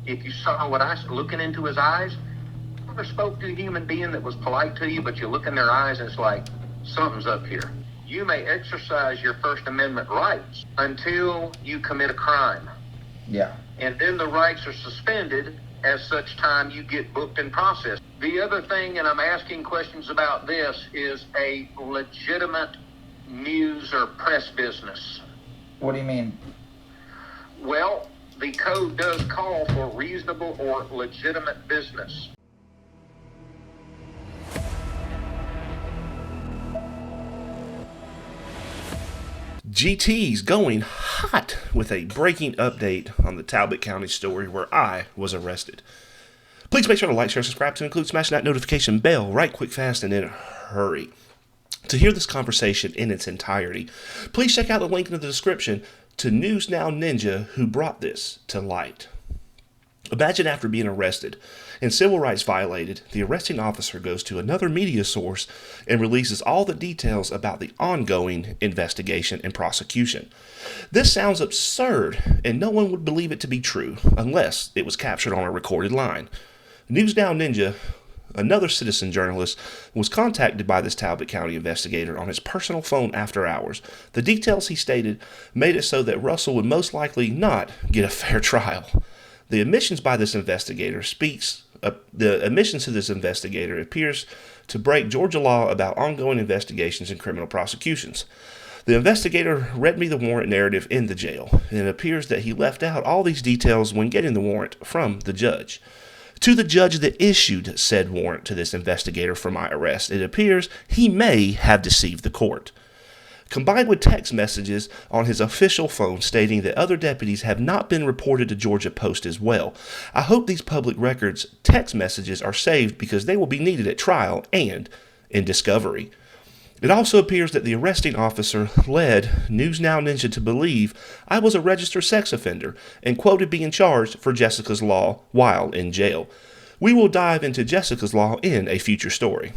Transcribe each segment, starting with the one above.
if you saw what I looking into his eyes, you ever spoke to a human being that was polite to you, but you look in their eyes and it's like, something's up here. You may exercise your First Amendment rights until you commit a crime. Yeah. And then the rights are suspended as such time you get booked and processed. The other thing, and I'm asking questions about this, is a legitimate news or press business. What do you mean? Well, the code does call for reasonable or legitimate business. GT's going hot with a breaking update on the Talbot County story where I was arrested. Please make sure to like, share, subscribe to include smashing that notification bell right quick, fast, and in a hurry. To hear this conversation in its entirety, please check out the link in the description to News Now Ninja who brought this to light. Imagine after being arrested and civil rights violated, the arresting officer goes to another media source and releases all the details about the ongoing investigation and prosecution. This sounds absurd, and no one would believe it to be true unless it was captured on a recorded line. News Now Ninja, another citizen journalist, was contacted by this Talbot County investigator on his personal phone after hours. The details he stated made it so that Russell would most likely not get a fair trial. The admissions to this investigator appears to break Georgia law about ongoing investigations and criminal prosecutions. The investigator read me the warrant narrative in the jail, and it appears that he left out all these details when getting the warrant from the judge. To the judge that issued said warrant to this investigator for my arrest, it appears he may have deceived the court. Combined with text messages on his official phone stating that other deputies have not been reported to Georgia Post as well. I hope these public records text messages are saved because they will be needed at trial and in discovery. It also appears that the arresting officer led News Now Ninja to believe I was a registered sex offender and quoted being charged for Jessica's Law while in jail. We will dive into Jessica's Law in a future story.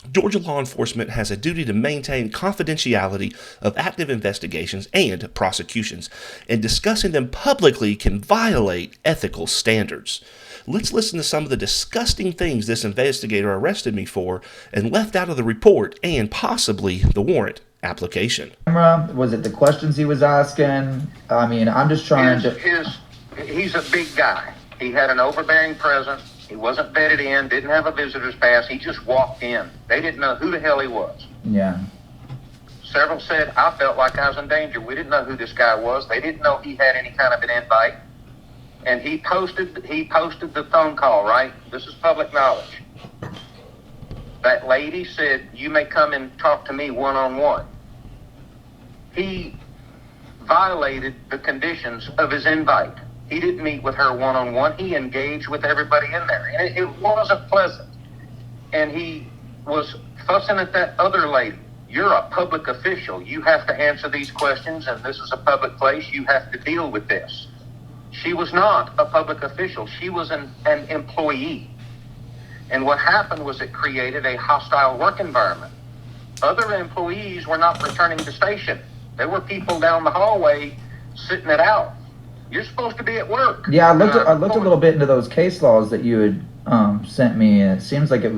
Georgia law enforcement has a duty to maintain confidentiality of active investigations and prosecutions, and discussing them publicly can violate ethical standards. Let's listen to some of the disgusting things this investigator arrested me for and left out of the report and possibly the warrant application. Was it the questions he was asking? I mean, I'm just trying He's a big guy. He had an overbearing presence. He wasn't vetted in, didn't have a visitor's pass. He just walked in. They didn't know who the hell he was. Yeah. Several said, I felt like I was in danger. We didn't know who this guy was. They didn't know he had any kind of an invite. And he posted the phone call, right? This is public knowledge. That lady said, you may come and talk to me one-on-one. He violated the conditions of his invite. He didn't meet with her one-on-one. He engaged with everybody in there. And it wasn't pleasant. And he was fussing at that other lady. You're a public official. You have to answer these questions, and this is a public place. You have to deal with this. She was not a public official. She was an employee. And what happened was it created a hostile work environment. Other employees were not returning to station. There were people down the hallway sitting it out. You're supposed to be at work. Yeah, I looked a little bit into those case laws that you had sent me, and it seems like they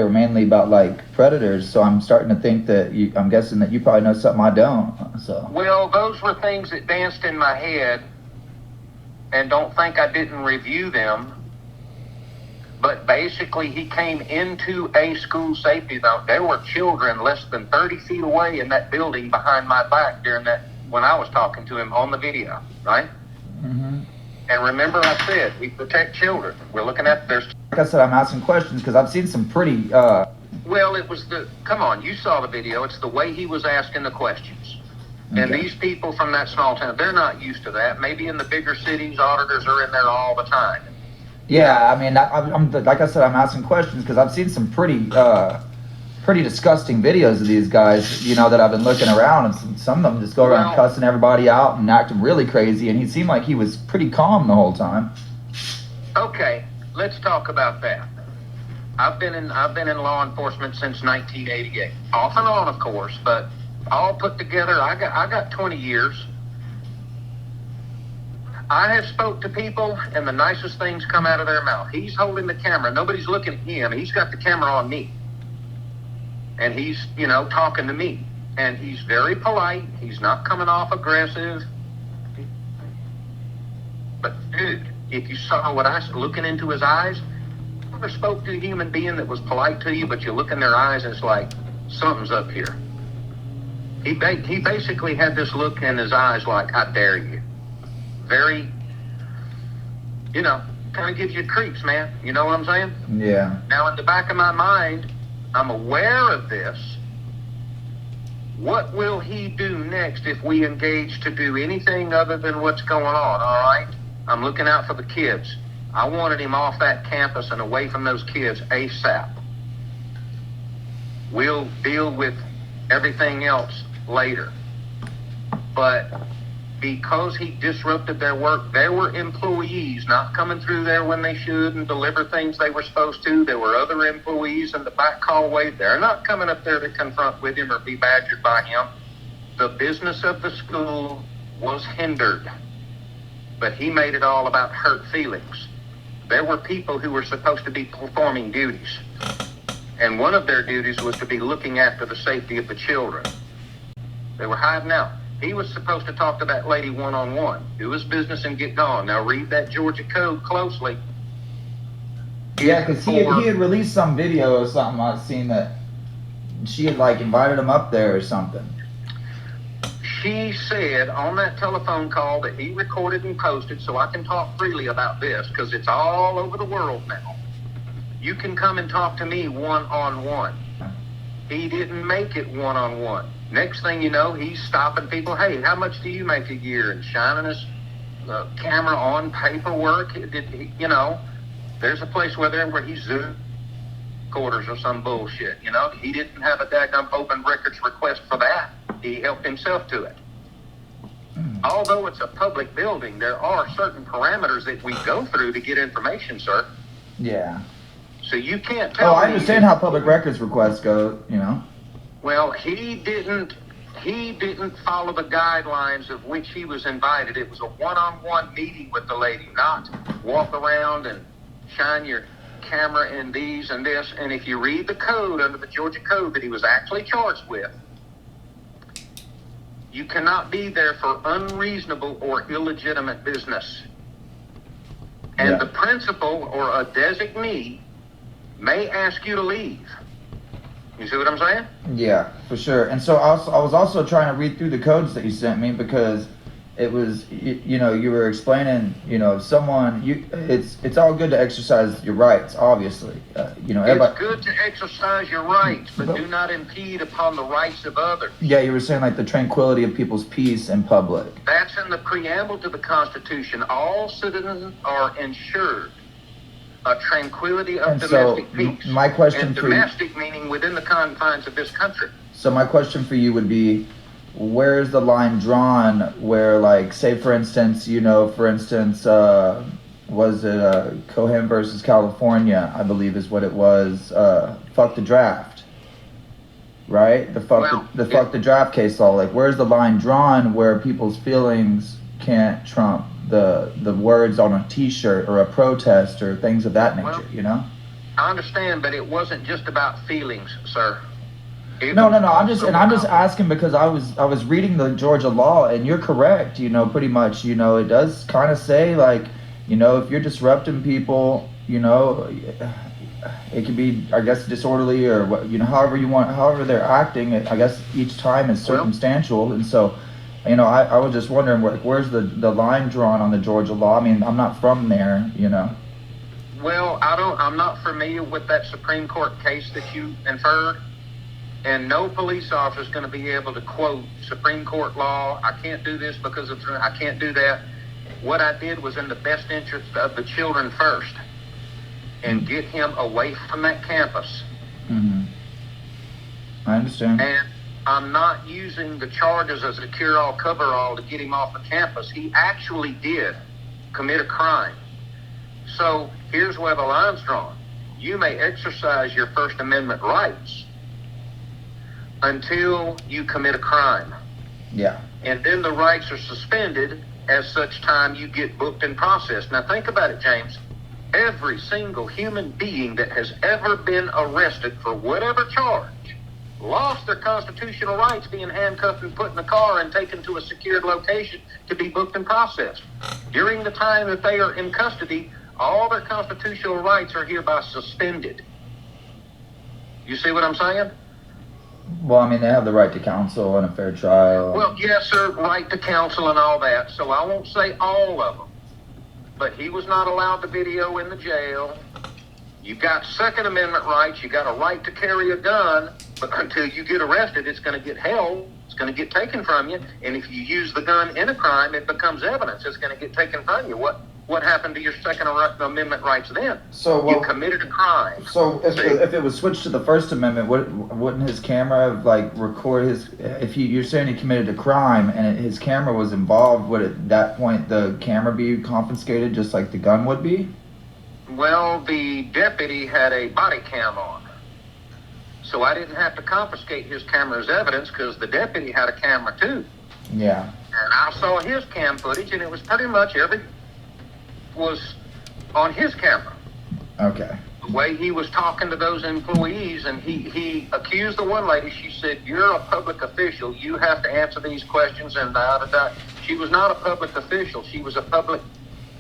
were mainly about like predators. So I'm starting to think that I'm guessing that you probably know something I don't. So. Well, those were things that danced in my head, and don't think I didn't review them. But basically, he came into a school safety zone. There were children less than 30 feet away in that building behind my back when I was talking to him on the video, right? Mm-hmm. And remember I said, we protect children. We're looking at there's... Like I said, I'm asking questions because I've seen some pretty... Well, it was come on, you saw the video. It's the way he was asking the questions. Okay. And these people from that small town, they're not used to that. Maybe in the bigger cities, auditors are in there all the time. Yeah, I mean, I'm like I said, I'm asking questions because I've seen some pretty disgusting videos of these guys, that I've been looking around, and some of them just go around cussing everybody out and acting really crazy, and he seemed like he was pretty calm the whole time. Okay, let's talk about that. I've been in law enforcement since 1988, off and on, of course, but all put together, I got 20 years. I have spoke to people, and the nicest things come out of their mouth. He's holding the camera. Nobody's looking at him. He's got the camera on me. And he's, talking to me. And he's very polite. He's not coming off aggressive. But, dude, if you saw what I was looking into his eyes, you ever spoke to a human being that was polite to you, but you look in their eyes and it's like, something's up here. He basically had this look in his eyes like, I dare you. Very, kind of gives you creeps, man. You know what I'm saying? Yeah. Now, in the back of my mind, I'm aware of this. What will he do next if we engage to do anything other than what's going on, all right? I'm looking out for the kids. I wanted him off that campus and away from those kids ASAP. We'll deal with everything else later. But because he disrupted their work, there were employees not coming through there when they should and deliver things they were supposed to. There were other employees in the back hallway. They're not coming up there to confront with him or be badgered by him. The business of the school was hindered, but he made it all about hurt feelings. There were people who were supposed to be performing duties, and one of their duties was to be looking after the safety of the children. They were hiding out. He was supposed to talk to that lady one-on-one, do his business and get gone. Now read that Georgia code closely. Yeah, because he had released some video or something. I've seen that she had invited him up there or something. She said on that telephone call that he recorded and posted, so I can talk freely about this because it's all over the world now. You can come and talk to me one-on-one. He didn't make it one-on-one. Next thing you know, he's stopping people. Hey, how much do you make a year? And shining his camera on paperwork. There's a place where he's Zoom quarters or some bullshit. He didn't have a daggum open records request for that. He helped himself to it. Although it's a public building, there are certain parameters that we go through to get information, sir. Yeah. So you can't tell me. I understand how public records requests go, Well, he didn't follow the guidelines of which he was invited. It was a one-on-one meeting with the lady, not walk around and shine your camera in these and this. And if you read the code under the Georgia code that he was actually charged with, you cannot be there for unreasonable or illegitimate business. And the principal or a designee may ask you to leave. You see what I'm saying? Yeah, for sure. And so I was also trying to read through the codes that you sent me because it was, you were explaining, someone, it's all good to exercise your rights, obviously. Everybody, it's good to exercise your rights, but do not impede upon the rights of others. Yeah, you were saying the tranquility of people's peace in public. That's in the preamble to the Constitution. All citizens are ensured a tranquility of domestic peace. My question and for domestic you, meaning within the confines of this country. So my question for you would be, where's the line drawn where, say for instance, was it Cohen versus California, I believe is what it was, fuck the draft, right? The fuck the draft case law. Where's the line drawn where people's feelings can't trump the words on a t-shirt or a protest or things of that nature, I understand, but it wasn't just about feelings, sir. No. I'm just asking because I was reading the Georgia law, and you're correct. Pretty much. It does kind of say if you're disrupting people, it could be, I guess, disorderly or however they're acting. I guess each time is circumstantial, and so. I was just wondering where's the line drawn on the Georgia law. I mean, I'm not from there, Well, I'm not familiar with that Supreme Court case that you inferred. And no police officer is going to be able to quote Supreme Court law. I can't do this because I can't do that. What I did was in the best interest of the children first and get him away from that campus. Mm-hmm. I understand. And I'm not using the charges as a cure-all, cover-all to get him off the campus. He actually did commit a crime. So here's where the line's drawn. You may exercise your First Amendment rights until you commit a crime. Yeah. And then the rights are suspended as such time you get booked and processed. Now think about it, James. Every single human being that has ever been arrested for whatever charge lost their constitutional rights being handcuffed and put in a car and taken to a secured location to be booked and processed. During the time that they are in custody, all their constitutional rights are hereby suspended. You see what I'm saying? Well, I mean, they have the right to counsel and a fair trial. Well, yes, sir, right to counsel and all that, so I won't say all of them. But he was not allowed to video in the jail. You've got Second Amendment rights. You got a right to carry a gun, but until you get arrested, it's going to get held. It's going to get taken from you. And if you use the gun in a crime, it becomes evidence. It's going to get taken from you. What happened to your Second Amendment rights then? So you committed a crime. So if it was switched to the First Amendment, wouldn't his camera have, like, record his? If you're saying he committed a crime and his camera was involved, would at that point the camera be confiscated just like the gun would be? Well, the deputy had a body cam on, so I didn't have to confiscate his camera as evidence because the deputy had a camera too. Yeah. And I saw his cam footage, and it was pretty much was on his camera. Okay. The way he was talking to those employees, and he accused the one lady. She said, "You're a public official. You have to answer these questions." And she was not a public official. She was a public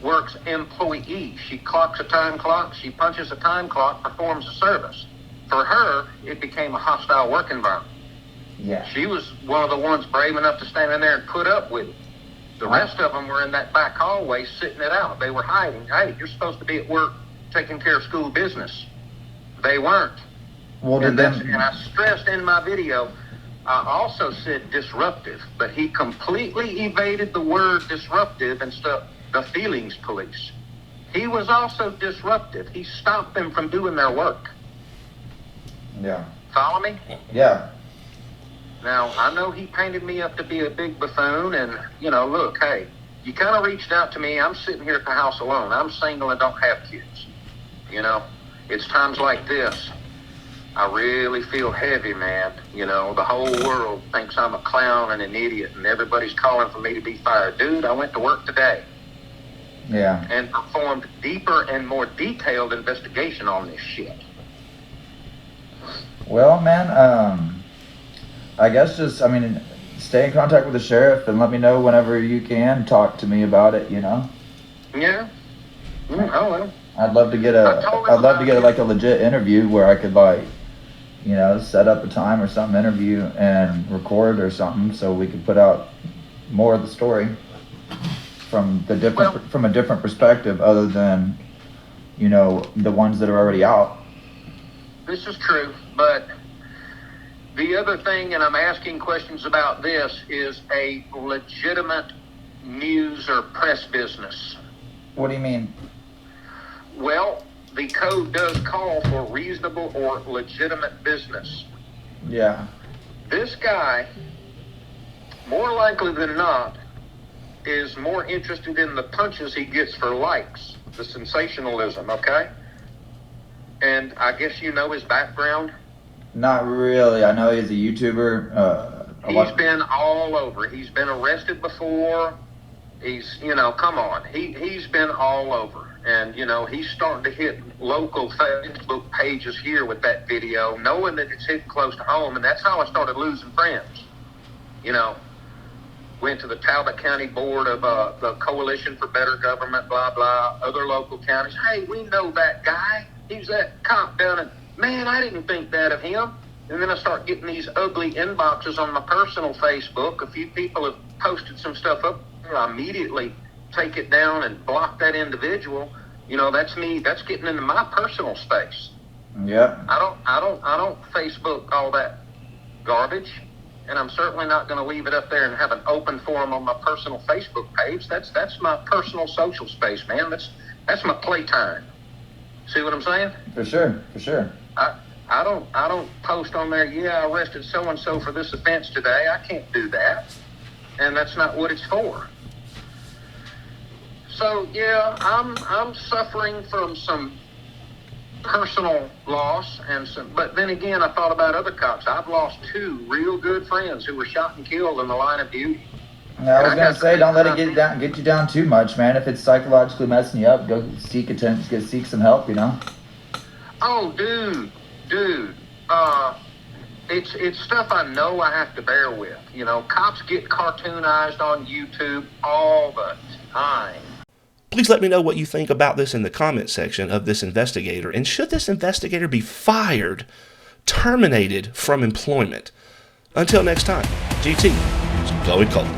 works employee. She clocks a time clock, she punches a time clock, performs a service. For her, it became a hostile work environment. Yeah. She was one of the ones brave enough to stand in there and put up with it. The rest of them were in that back hallway sitting it out. They were hiding. Hey, you're supposed to be at work taking care of school business. They weren't. Well, And I stressed in my video, I also said disruptive, but he completely evaded the word disruptive and stuff. The feelings police. He was also disruptive. He stopped them from doing their work. Yeah. Follow me? Yeah. Now, I know he painted me up to be a big buffoon, and, look, hey, you kind of reached out to me. I'm sitting here at the house alone. I'm single and don't have kids. It's times like this. I really feel heavy, man. The whole world thinks I'm a clown and an idiot, and everybody's calling for me to be fired. Dude, I went to work today. Yeah. And performed deeper and more detailed investigation on this shit. Well, man, I guess stay in contact with the sheriff and let me know whenever you can. Talk to me about it, Yeah. Oh, well. I'd love to get like a legit interview where I could set up a time or something, interview and record or something, so we could put out more of the story from a different perspective other than the ones that are already out. This is true, but the other thing, and I'm asking questions about this, is a legitimate news or press business. What do you mean? Well, the code does call for reasonable or legitimate business. Yeah. This guy, more likely than not, is more interested in the punches he gets for likes, the sensationalism, okay? And I guess you know his background? Not really. I know he's a YouTuber. He's been all over. He's been arrested before. He's, come on. He's been all over. And, he's starting to hit local Facebook pages here with that video, knowing that it's hit close to home. And that's how I started losing friends. Went to the Talbot County Board of the Coalition for Better Government, blah, blah, other local counties. Hey, we know that guy. He's that cop down in, man, I didn't think that of him. And then I start getting these ugly inboxes on my personal Facebook. A few people have posted some stuff up. I immediately take it down and block that individual. That's me. That's getting into my personal space. Yeah. I don't Facebook all that garbage. And I'm certainly not going to leave it up there and have an open forum on my personal Facebook page. That's my personal social space, man. That's my playtime. See what I'm saying? For sure. I don't post on there, yeah, I arrested so and so for this offense today. I can't do that. And that's not what it's for. So yeah, I'm suffering from some personal loss but then again, I thought about other cops. I've lost 2 real good friends who were shot and killed in the line of duty. I was gonna say, don't let it get you down too much, man. If it's psychologically messing you up, go seek some help. You know. Oh, dude. It's stuff I know I have to bear with. You know, cops get cartoonized on YouTube all the time. Please let me know what you think about this in the comment section of this investigator, and should this investigator be fired, terminated from employment? Until next time, GT, go with Colt.